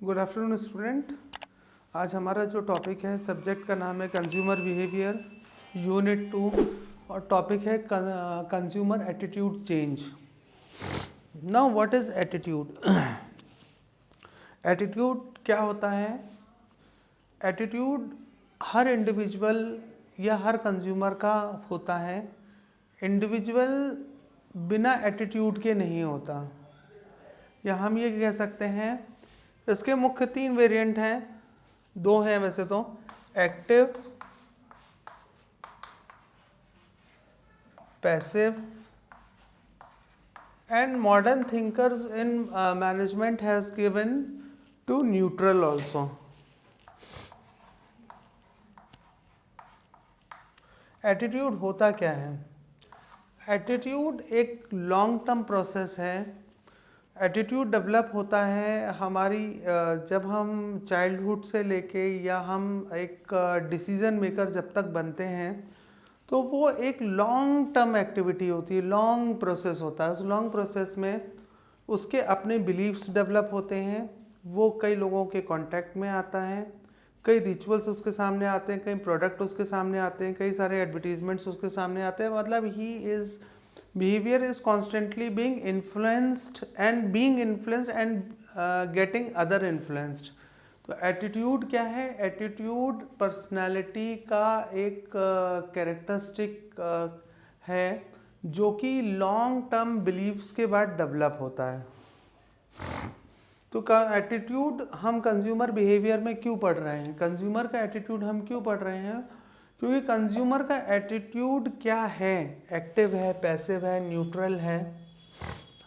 Good afternoon student. आज हमारा जो टॉपिक है, सब्जेक्ट का नाम है कंज्यूमर बिहेवियर यूनिट 2 और टॉपिक है consumer attitude change. Now what is attitude? Attitude क्या होता है? एटीट्यूड हर इंडिविजुअल या हर कंज्यूमर का होता है। इंडिविजुअल बिना एटीट्यूड के नहीं होता, या हम ये कह सकते हैं इसके मुख्य 3 वेरिएंट हैं, 2 हैं वैसे तो, active, passive, and modern thinkers in management has given to neutral also. Attitude होता क्या है? एटीट्यूड एक लॉन्ग टर्म प्रोसेस है। एटीट्यूड डेवलप होता है हमारी जब हम चाइल्डहुड से लेके या हम एक डिसीजन मेकर जब तक बनते हैं, तो वो एक लॉन्ग टर्म एक्टिविटी होती है, लॉन्ग प्रोसेस होता है। उस लॉन्ग प्रोसेस में उसके अपने बिलीव्स डेवलप होते हैं, वो कई लोगों के कांटेक्ट में आता है, कई रिचुअल्स उसके सामने आते हैं, कई प्रोडक्ट उसके सामने आते हैं, कई सारे एडवर्टीजमेंट्स उसके सामने आते हैं। मतलब he is behavior is constantly being influenced and getting other influenced। तो एटीट्यूड क्या है? एटीट्यूड पर्सनालिटी का एक कैरेक्टरिस्टिक है जो कि लॉन्ग टर्म बिलीव्स के बाद डेवलप होता है। तो एटीट्यूड हम कंज्यूमर बिहेवियर में क्यों पढ़ रहे हैं? कंज्यूमर का एटीट्यूड हम क्यों पढ़ रहे हैं? क्योंकि कंज्यूमर का एटीट्यूड क्या है? एक्टिव है, पैसिव है, न्यूट्रल है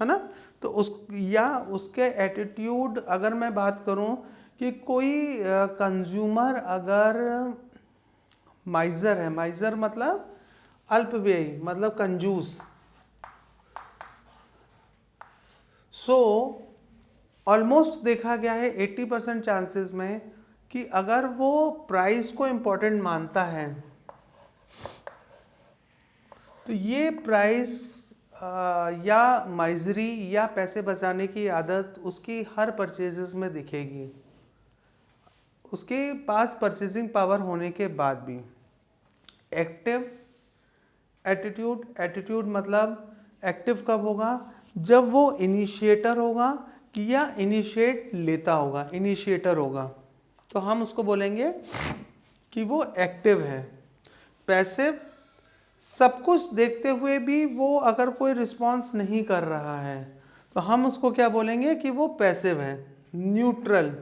ना? तो उसके एटीट्यूड, अगर मैं बात करूं कि कोई कंज्यूमर अगर माइजर है, माइजर मतलब अल्पव्ययी, मतलब कंजूस, ऑलमोस्ट देखा गया है 80% चांसेस में कि अगर वो प्राइस को इम्पोर्टेंट मानता है तो ये प्राइस या माइजरी या पैसे बचाने की आदत उसकी हर परचेजेस में दिखेगी, उसके पास परचेजिंग पावर होने के बाद भी। एक्टिव एटीट्यूड, एटीट्यूड मतलब एक्टिव कब होगा? जब वो इनिशिएटर होगा कि या इनिशिएट लेता होगा, इनिशिएटर होगा, तो हम उसको बोलेंगे कि वो एक्टिव है। पैसिव, सब कुछ देखते हुए भी वो अगर कोई रिस्पॉन्स नहीं कर रहा है तो हम उसको क्या बोलेंगे कि वो पैसिव है। न्यूट्रल,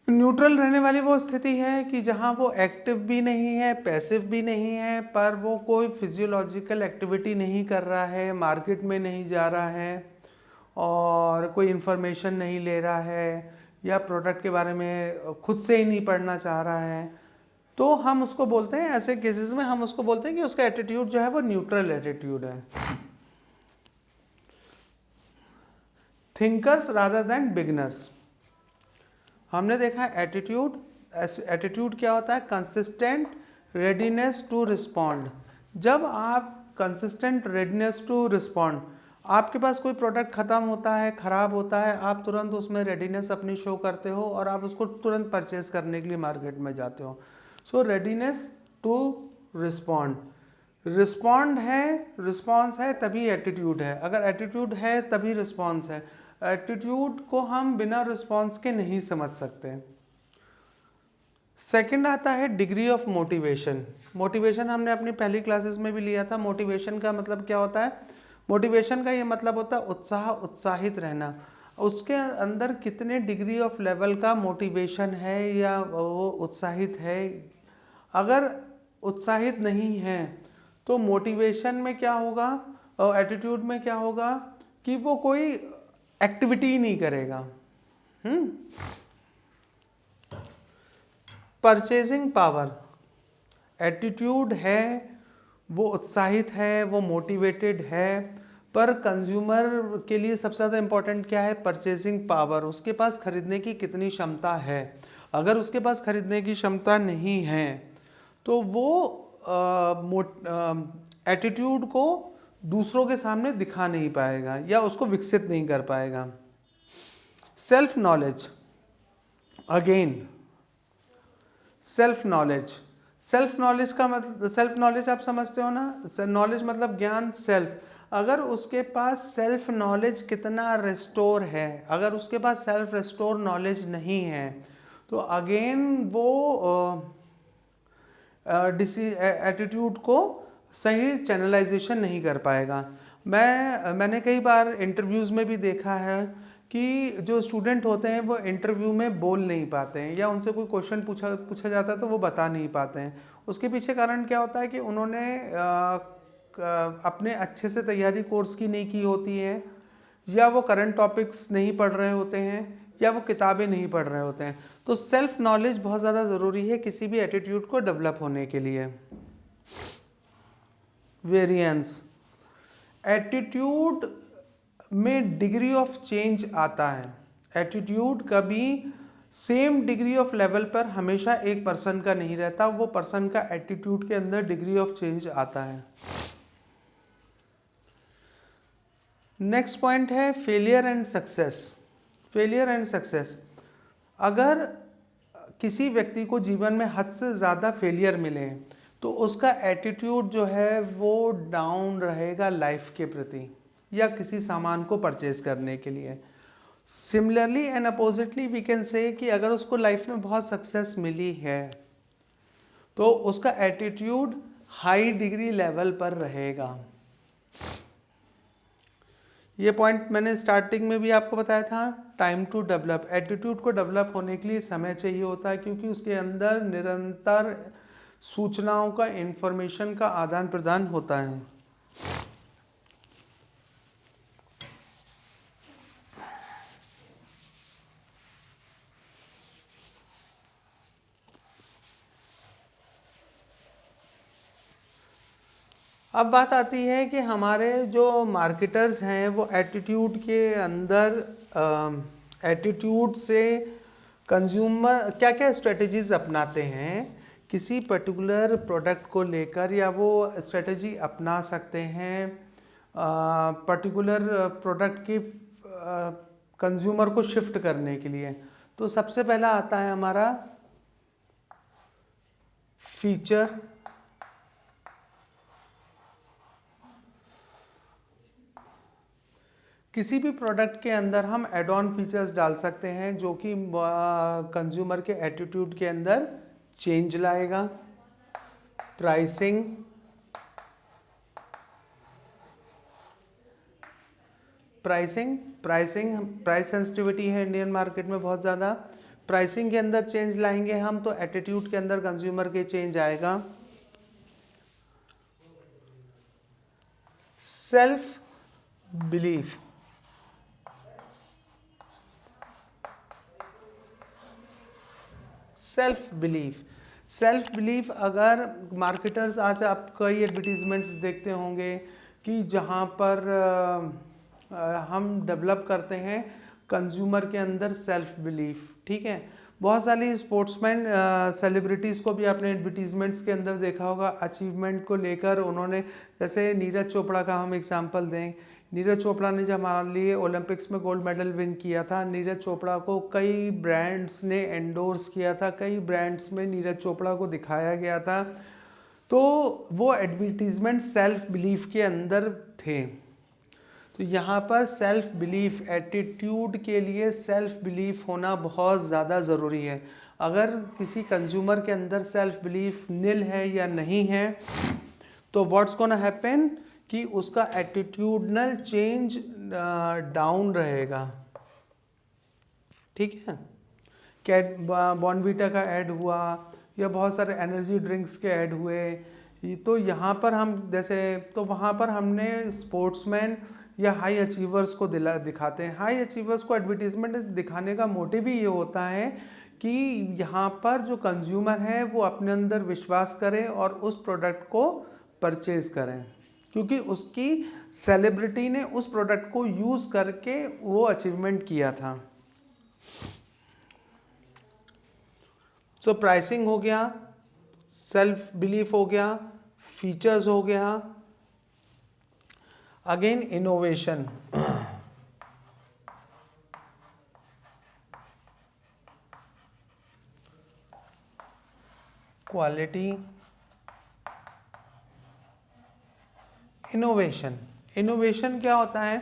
न्यूट्रल रहने वाली वो स्थिति है कि जहाँ वो एक्टिव भी नहीं है, पैसिव भी नहीं है, पर वो कोई फिजियोलॉजिकल एक्टिविटी नहीं कर रहा है, मार्केट में नहीं जा रहा है और कोई इन्फॉर्मेशन नहीं ले रहा है, या प्रोडक्ट के बारे में खुद से ही नहीं पढ़ना चाह रहा है, तो हम उसको बोलते हैं, ऐसे केसेस में हम उसको बोलते हैं कि उसका एटीट्यूड जो है वो न्यूट्रल एटीट्यूड है। Thinkers rather than beginners. हमने देखा एटीट्यूड क्या होता है? Consistent readiness to respond. जब आप कंसिस्टेंट रेडीनेस टू रिस्पॉन्ड, आपके पास कोई प्रोडक्ट ख़त्म होता है, ख़राब होता है, आप तुरंत उसमें रेडीनेस अपनी शो करते हो और आप उसको तुरंत परचेज करने के लिए मार्केट में जाते हो। सो रेडीनेस टू रिस्पॉन्ड, रिस्पॉन्ड है, रिस्पॉन्स है तभी एटीट्यूड है, अगर एटीट्यूड है तभी रिस्पॉन्स है। एटीट्यूड को हम बिना रिस्पॉन्स के नहीं समझ सकते। सेकंड आता है डिग्री ऑफ मोटिवेशन। मोटिवेशन हमने अपनी पहली क्लासेस में भी लिया था। मोटिवेशन का मतलब क्या होता है? मोटिवेशन का ये मतलब होता है उत्साह, उत्साहित रहना। उसके अंदर कितने डिग्री ऑफ लेवल का मोटिवेशन है या वो उत्साहित है। अगर उत्साहित नहीं है तो मोटिवेशन में क्या होगा और एटीट्यूड में क्या होगा कि वो कोई एक्टिविटी ही नहीं करेगा। परचेजिंग पावर, एटीट्यूड है, वो उत्साहित है, वो मोटिवेटेड है, पर कंज्यूमर के लिए सबसे ज़्यादा इम्पोर्टेंट क्या है? परचेजिंग पावर, उसके पास खरीदने की कितनी क्षमता है। अगर उसके पास खरीदने की क्षमता नहीं है तो वो एटीट्यूड को दूसरों के सामने दिखा नहीं पाएगा या उसको विकसित नहीं कर पाएगा। Self knowledge, again self knowledge, self knowledge का मतलब, सेल्फ नॉलेज आप समझते हो ना, नॉलेज मतलब ज्ञान, सेल्फ, अगर उसके पास सेल्फ नॉलेज कितना रिस्टोर है, अगर उसके पास सेल्फ रिस्टोर नॉलेज नहीं है तो अगेन वो एटीट्यूड को सही चैनलाइजेशन नहीं कर पाएगा। मैंने कई बार इंटरव्यूज़ में भी देखा है कि जो स्टूडेंट होते हैं वो इंटरव्यू में बोल नहीं पाते हैं, या उनसे कोई क्वेश्चन पूछा जाता है तो वो बता नहीं पाते हैं। उसके पीछे कारण क्या होता है कि उन्होंने अपने अच्छे से तैयारी कोर्स की नहीं की होती है, या वो करंट टॉपिक्स नहीं पढ़ रहे होते हैं, या वो किताबें नहीं पढ़ रहे होते हैं। तो सेल्फ नॉलेज बहुत ज़्यादा ज़रूरी है किसी भी एटीट्यूड को डेवलप होने के लिए। वेरिएंस, एटीट्यूड में डिग्री ऑफ चेंज आता है। एटीट्यूड कभी सेम डिग्री ऑफ लेवल पर हमेशा एक पर्सन का नहीं रहता, वो पर्सन का एटीट्यूड के अंदर डिग्री ऑफ चेंज आता है। नेक्स्ट पॉइंट है failure and success. Failure and success, अगर किसी व्यक्ति को जीवन में हद से ज़्यादा फेलियर मिले तो उसका एटीट्यूड जो है वो डाउन रहेगा लाइफ के प्रति या किसी सामान को परचेज करने के लिए। Similarly and oppositely we can say कि अगर उसको लाइफ में बहुत सक्सेस मिली है तो उसका एटीट्यूड हाई डिग्री लेवल पर रहेगा। ये पॉइंट मैंने स्टार्टिंग में भी आपको बताया था, टाइम टू डेवलप। एटीट्यूड को डेवलप होने के लिए समय चाहिए होता है, क्योंकि उसके अंदर निरंतर सूचनाओं का, इंफॉर्मेशन का आदान प्रदान होता है। अब बात आती है कि हमारे जो मार्केटर्स हैं वो एटीट्यूड के अंदर एटीट्यूड से कंज्यूमर क्या क्या स्ट्रेटजीज अपनाते हैं किसी पर्टिकुलर प्रोडक्ट को लेकर, या वो स्ट्रेटजी अपना सकते हैं पर्टिकुलर प्रोडक्ट की कंज्यूमर को शिफ्ट करने के लिए। तो सबसे पहला आता है हमारा फीचर। किसी भी प्रोडक्ट के अंदर हम एड ऑन फीचर्स डाल सकते हैं जो कि कंज्यूमर के एटीट्यूड के अंदर चेंज लाएगा। प्राइसिंग, प्राइस सेंसिटिविटी है इंडियन मार्केट में बहुत ज़्यादा। प्राइसिंग के अंदर चेंज लाएंगे हम तो एटीट्यूड के अंदर कंज्यूमर के चेंज आएगा। सेल्फ बिलीफ, सेल्फ बिलीफ अगर मार्केटर्स, आज आप कई एडवर्टीजमेंट्स देखते होंगे कि जहाँ पर हम डेवलप करते हैं कंज्यूमर के अंदर सेल्फ बिलीफ, ठीक है। बहुत सारी स्पोर्ट्समैन सेलिब्रिटीज़ को भी आपने एडवर्टीजमेंट्स के अंदर देखा होगा, अचीवमेंट को लेकर उन्होंने, जैसे नीरज चोपड़ा का हम एग्जांपल दें। नीरज चोपड़ा ने जब हमारे लिए ओलंपिक्स में गोल्ड मेडल विन किया था, नीरज चोपड़ा को कई ब्रांड्स ने एंडोर्स किया था, कई ब्रांड्स में नीरज चोपड़ा को दिखाया गया था। तो वो एडवर्टीजमेंट सेल्फ बिलीफ के अंदर थे। तो यहाँ पर सेल्फ बिलीफ, एटीट्यूड के लिए सेल्फ बिलीफ होना बहुत ज़्यादा ज़रूरी है। अगर किसी कंज्यूमर के अंदर सेल्फ बिलीफ निल है या नहीं है तो व्हाट्स गोना हैपन कि उसका एटीट्यूडनल चेंज डाउन रहेगा, ठीक है। कैट बॉर्नवीटा का ऐड हुआ या बहुत सारे एनर्जी ड्रिंक्स के ऐड हुए, तो यहाँ पर हम जैसे, तो वहाँ पर हमने स्पोर्ट्समैन या हाई अचीवर्स को दिखाते हैं। हाई अचीवर्स को एडवर्टीजमेंट दिखाने का मोटिव ही ये होता है कि यहाँ पर जो कंज्यूमर है वो अपने अंदर विश्वास करे और उस प्रोडक्ट को परचेज करें, क्योंकि उसकी सेलिब्रिटी ने उस प्रोडक्ट को यूज़ करके वो अचीवमेंट किया था। सो प्राइसिंग हो गया, सेल्फ बिलीफ हो गया, फीचर्स हो गया। Again innovation, quality, innovation. Innovation क्या होता है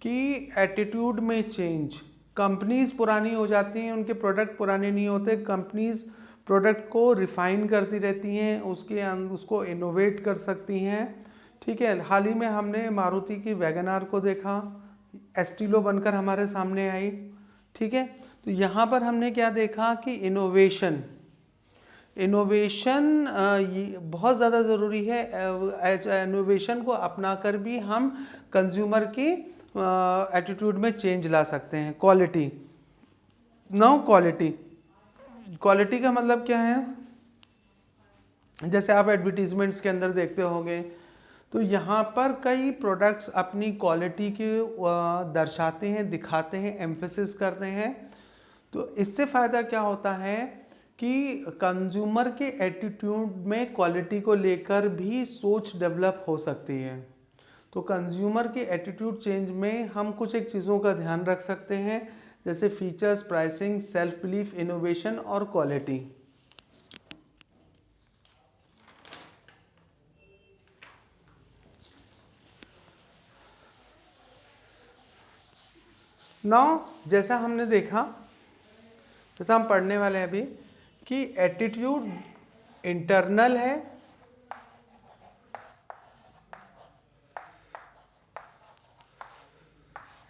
कि एटीट्यूड में चेंज। कंपनीज पुरानी हो जाती हैं, उनके प्रोडक्ट पुराने नहीं होते, कंपनीज प्रोडक्ट को रिफाइन करती रहती हैं, उसको इनोवेट कर सकती हैं। ठीक है, हाल ही में हमने मारुति की वैगन आर को देखा, एस्टीलो बनकर हमारे सामने आई। ठीक है, तो यहाँ पर हमने क्या देखा कि इनोवेशन बहुत ज़्यादा ज़रूरी है। इनोवेशन को अपनाकर भी हम कंज्यूमर की एटीट्यूड में चेंज ला सकते हैं। क्वालिटी, नाउ क्वालिटी का मतलब क्या है, जैसे आप एडवर्टीजमेंट्स के अंदर देखते होंगे, तो यहाँ पर कई प्रोडक्ट्स अपनी क्वालिटी के दर्शाते हैं, दिखाते हैं, एम्फेसिस करते हैं। तो इससे फ़ायदा क्या होता है कि कंज्यूमर के एटीट्यूड में क्वालिटी को लेकर भी सोच डेवलप हो सकती है। तो कंज्यूमर के एटीट्यूड चेंज में हम कुछ एक चीज़ों का ध्यान रख सकते हैं, जैसे features, pricing, self belief, innovation और क्वालिटी। नाउ जैसा हमने देखा, जैसा हम पढ़ने वाले हैं अभी, कि एटीट्यूड इंटरनल है,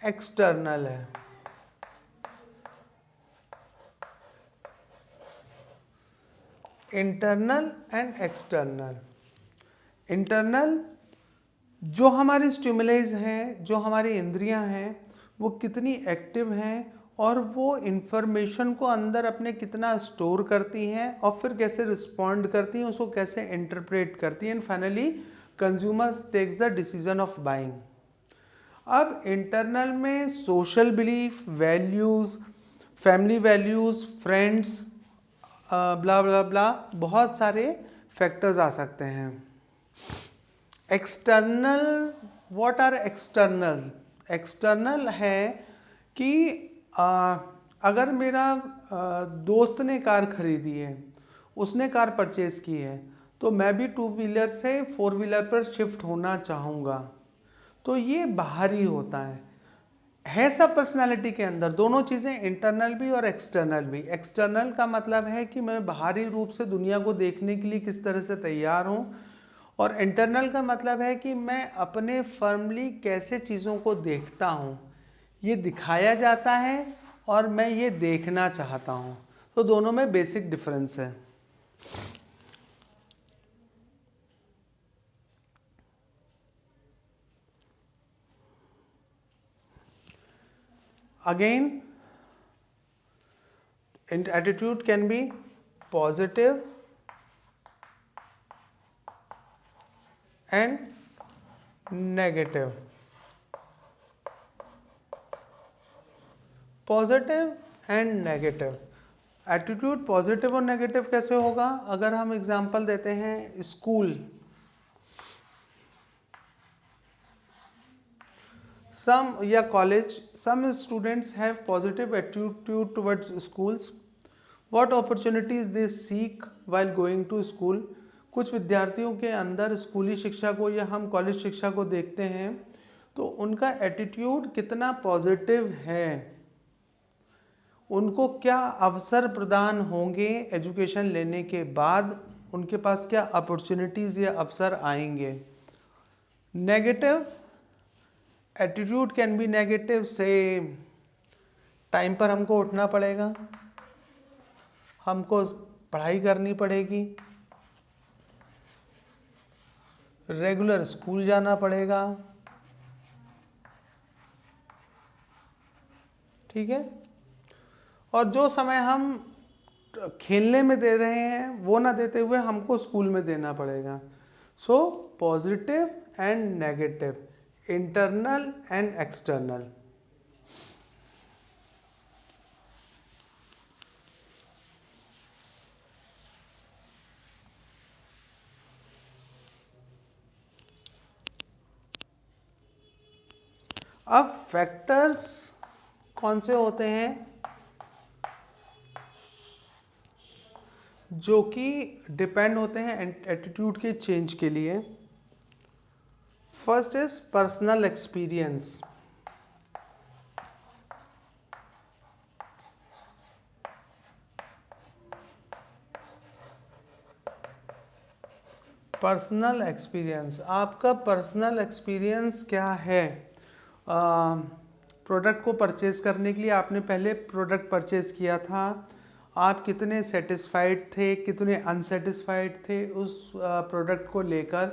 एक्सटर्नल है। Internal and external. इंटरनल जो हमारी स्टिमुलेज हैं, जो हमारी इंद्रियां हैं, वो कितनी एक्टिव हैं और वो इंफॉर्मेशन को अंदर अपने कितना स्टोर करती हैं और फिर कैसे रिस्पॉन्ड करती हैं, उसको कैसे इंटरप्रेट करती हैं, and finally consumers takes the decision of buying. अब इंटरनल में social belief, values, family values, friends, blah blah blah, बहुत सारे फैक्टर्स आ सकते हैं। External, what are external? External है कि अगर मेरा दोस्त ने कार खरीदी है, उसने कार परचेज की है, तो मैं भी 2 व्हीलर से 4 व्हीलर पर शिफ्ट होना चाहूँगा। तो ये बाहरी होता है सब पर्सनालिटी के अंदर, दोनों चीज़ें, इंटरनल भी और एक्सटर्नल भी। एक्सटर्नल का मतलब है कि मैं बाहरी रूप से दुनिया को देखने के लिए किस तरह से तैयार हूँ, और इंटरनल का मतलब है कि मैं अपने फर्मली कैसे चीज़ों को देखता हूँ, ये दिखाया जाता है और मैं ये देखना चाहता हूँ। तो दोनों में बेसिक डिफरेंस है। Again, attitude can be positive and negative. Positive and negative. Attitude positive और नेगेटिव कैसे होगा? अगर हम एग्जांपल देते हैं स्कूल, some या college, some students have positive attitude towards schools. What opportunities they seek while going to school? कुछ विद्यार्थियों के अंदर स्कूली शिक्षा को या हम कॉलेज शिक्षा को देखते हैं तो उनका एटीट्यूड कितना पॉजिटिव है, उनको क्या अवसर प्रदान होंगे एजुकेशन लेने के बाद, उनके पास क्या अपॉर्चुनिटीज़ या अवसर आएंगे। Negative attitude can be negative से टाइम पर हमको उठना पड़ेगा, हमको पढ़ाई करनी पड़ेगी, रेगुलर स्कूल जाना पड़ेगा, ठीक है, और जो समय हम खेलने में दे रहे हैं वो ना देते हुए हमको स्कूल में देना पड़ेगा। So positive and negative, internal and external. अब फैक्टर्स कौन से होते हैं? जो कि डिपेंड होते हैं एटीट्यूड के चेंज के लिए। First is personal experience. Personal experience, आपका पर्सनल एक्सपीरियंस क्या है? प्रोडक्ट को परचेज़ करने के लिए आपने पहले प्रोडक्ट परचेज़ किया था, आप कितने सेटिस्फाइड थे, कितने अनसेटिस्फाइड थे उस प्रोडक्ट को लेकर।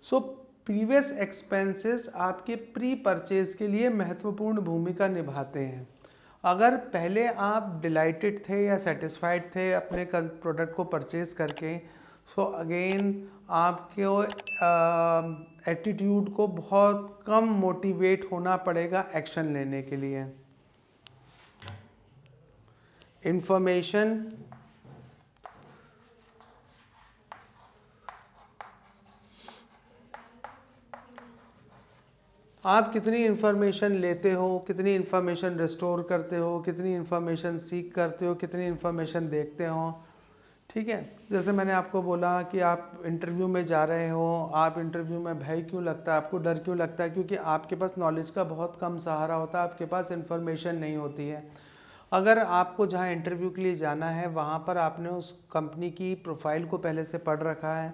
सो प्रीवियस एक्सपेंसेस आपके प्री परचेज़ के लिए महत्वपूर्ण भूमिका निभाते हैं। अगर पहले आप डिलाइटेड थे या सेटिस्फाइड थे अपने प्रोडक्ट को परचेज़ करके, सो अगेन आपके एटीट्यूड को बहुत कम मोटिवेट होना पड़ेगा एक्शन लेने के लिए। इंफॉर्मेशन, आप कितनी इन्फॉर्मेशन लेते हो, कितनी इन्फॉर्मेशन रिस्टोर करते हो, कितनी इन्फॉर्मेशन सीख करते हो, कितनी इन्फॉर्मेशन देखते हो। ठीक है, जैसे मैंने आपको बोला कि आप इंटरव्यू में जा रहे हो, आप इंटरव्यू में भय क्यों लगता है, आपको डर क्यों लगता है? क्योंकि आपके पास नॉलेज का बहुत कम सहारा होता है, आपके पास इन्फॉर्मेशन नहीं होती है। अगर आपको जहाँ इंटरव्यू के लिए जाना है वहाँ पर आपने उस कंपनी की प्रोफाइल को पहले से पढ़ रखा है,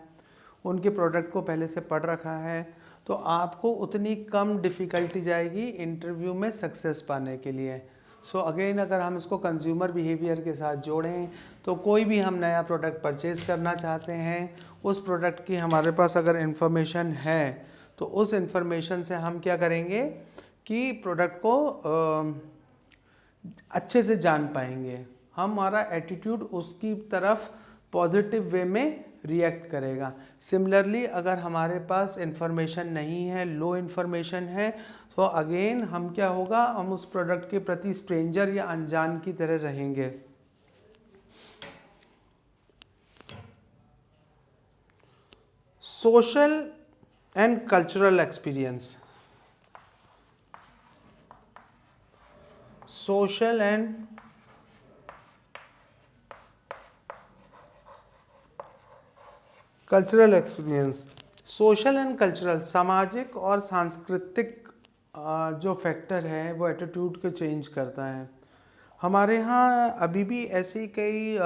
उनके प्रोडक्ट को पहले से पढ़ रखा है, तो आपको उतनी कम डिफ़िकल्टी जाएगी इंटरव्यू में सक्सेस पाने के लिए। सो अगेन अगर हम इसको कंज्यूमर बिहेवियर के साथ जोड़ें तो कोई भी हम नया प्रोडक्ट परचेज़ करना चाहते हैं, उस प्रोडक्ट की हमारे पास अगर इन्फॉर्मेशन है तो उस इन्फॉर्मेशन से हम क्या करेंगे कि प्रोडक्ट को अच्छे से जान पाएंगे। हमारा एटीट्यूड उसकी तरफ पॉजिटिव वे में रिएक्ट करेगा। सिमिलरली अगर हमारे पास इन्फॉर्मेशन नहीं है, लो इन्फॉर्मेशन है, तो अगेन हम क्या होगा, हम उस प्रोडक्ट के प्रति स्ट्रेंजर या अनजान की तरह रहेंगे। Social and cultural experience, social and cultural experience. Social and cultural, सामाजिक और सांस्कृतिक जो फैक्टर है वो एटीट्यूड को चेंज करता है। हमारे यहाँ अभी भी ऐसी कई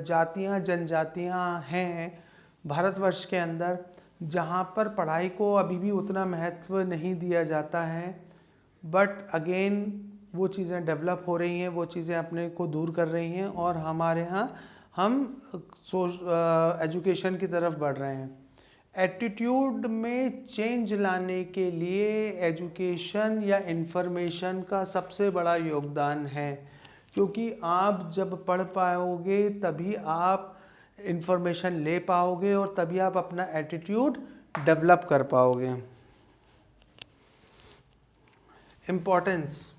जातियाँ जनजातियाँ हैं भारतवर्ष के अंदर जहाँ पर पढ़ाई को अभी भी उतना महत्व नहीं दिया जाता है, बट अगेन वो चीज़ें डेवलप हो रही हैं, वो चीज़ें अपने को दूर कर रही हैं और हमारे यहाँ हम एजुकेशन की तरफ बढ़ रहे हैं। एटीट्यूड में चेंज लाने के लिए एजुकेशन या इन्फॉर्मेशन का सबसे बड़ा योगदान है, क्योंकि आप जब पढ़ पाओगे तभी आप इन्फॉर्मेशन ले पाओगे और तभी आप अपना एटीट्यूड डेवलप कर पाओगे। इम्पोर्टेंस,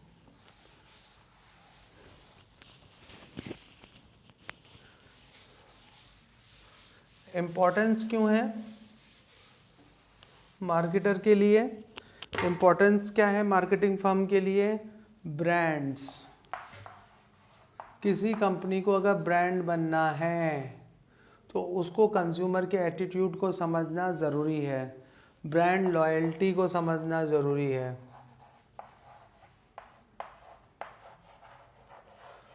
इम्पोर्टेंस क्यों है मार्केटर के लिए? इम्पोर्टेंस क्या है मार्केटिंग फर्म के लिए? ब्रांड्स। किसी कंपनी को अगर ब्रांड बनना है तो उसको कंज्यूमर के एटीट्यूड को समझना ज़रूरी है, ब्रांड लॉयल्टी को समझना ज़रूरी है।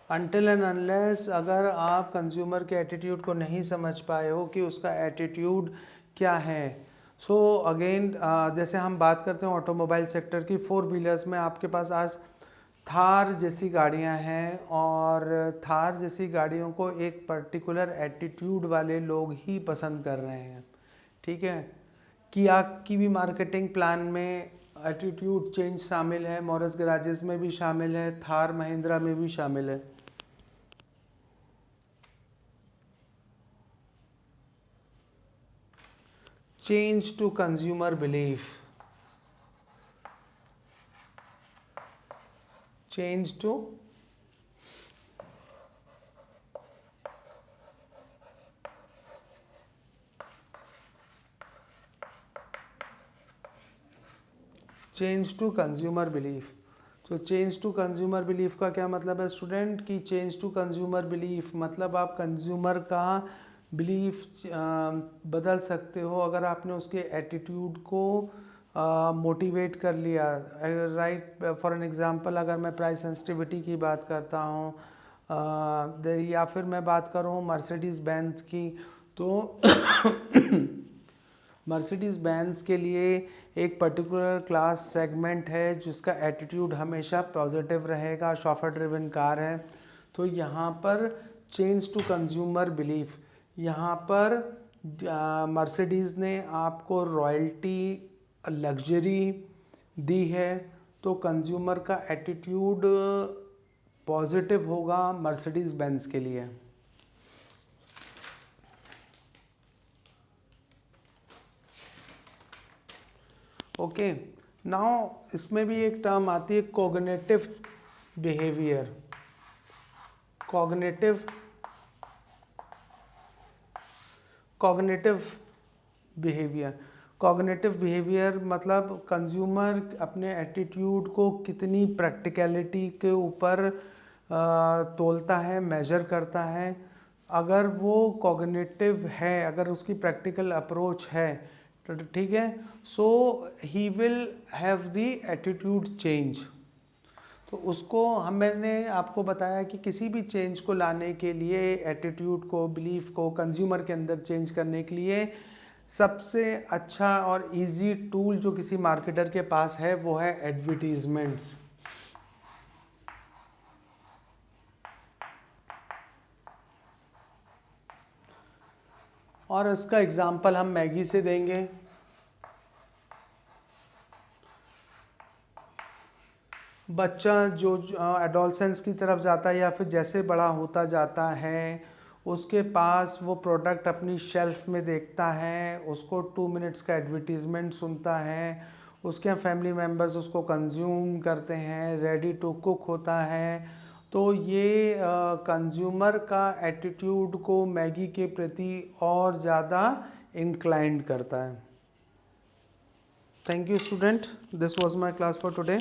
अनटिल एंड अनलेस अगर आप कंज्यूमर के एटीट्यूड को नहीं समझ पाए हो कि उसका एटीट्यूड क्या है, सो अगेन जैसे हम बात करते हैं ऑटोमोबाइल सेक्टर की, 4 व्हीलर्स में आपके पास आज थार जैसी गाड़ियां हैं और थार जैसी गाड़ियों को एक पर्टिकुलर एटीट्यूड वाले लोग ही पसंद कर रहे हैं। ठीक है, किया की भी मार्केटिंग प्लान में एटीट्यूड चेंज शामिल है, मॉरिस गैराजेस में भी शामिल है, थार महिंद्रा में भी शामिल है। Change to consumer belief, change to consumer belief. तो चेंज टू कंज्यूमर बिलीफ का क्या मतलब है स्टूडेंट? कि चेंज टू कंज्यूमर बिलीफ मतलब आप कंज्यूमर का बिलीफ बदल सकते हो अगर आपने उसके एटीट्यूड को मोटिवेट कर लिया। राइट, फॉर एन एग्जांपल अगर मैं प्राइस सेंसिटिविटी की बात करता हूँ या फिर मैं बात करूँ मर्सिडीज़ बेंज की, तो मर्सिडीज़ बेंज के लिए एक पर्टिकुलर क्लास सेगमेंट है जिसका एटीट्यूड हमेशा पॉजिटिव रहेगा, शॉफर ड्रिवन कार है। तो यहाँ पर चेंज टू कंज्यूमर बिलीफ, यहाँ पर मर्सिडीज़ ने आपको रॉयल्टी लग्जरी दी है, तो कंज्यूमर का एटीट्यूड पॉजिटिव होगा मर्सिडीज़ बेंज के लिए। ओके, नाउ इसमें भी एक टर्म आती है कॉग्निटिव बिहेवियर। कॉग्निटिव बिहेवियर मतलब कंज्यूमर अपने एटीट्यूड को कितनी प्रैक्टिकलिटी के ऊपर तोलता है, मेजर करता है। अगर वो कॉग्निटिव है, अगर उसकी प्रैक्टिकल अप्रोच है, तो ठीक है, so he will have the attitude change. तो उसको मैंने आपको बताया कि किसी भी चेंज को लाने के लिए, एटीट्यूड को, बिलीफ को कंज्यूमर के अंदर चेंज करने के लिए सबसे अच्छा और इजी टूल जो किसी मार्केटर के पास है वो है एडवर्टीजमेंट्स। और इसका एग्जांपल हम मैगी से देंगे। बच्चा जो एडोलसेंस की तरफ जाता है या फिर जैसे बड़ा होता जाता है, उसके पास वो प्रोडक्ट अपनी शेल्फ में देखता है, उसको 2 मिनट्स का एडवर्टीजमेंट सुनता है, उसके फैमिली मेम्बर्स उसको कंज्यूम करते हैं, रेडी टू कुक होता है। तो ये कंज्यूमर का एटीट्यूड को मैगी के प्रति और ज़्यादा इंक्लाइंड करता है। Thank you student, this was my class for today.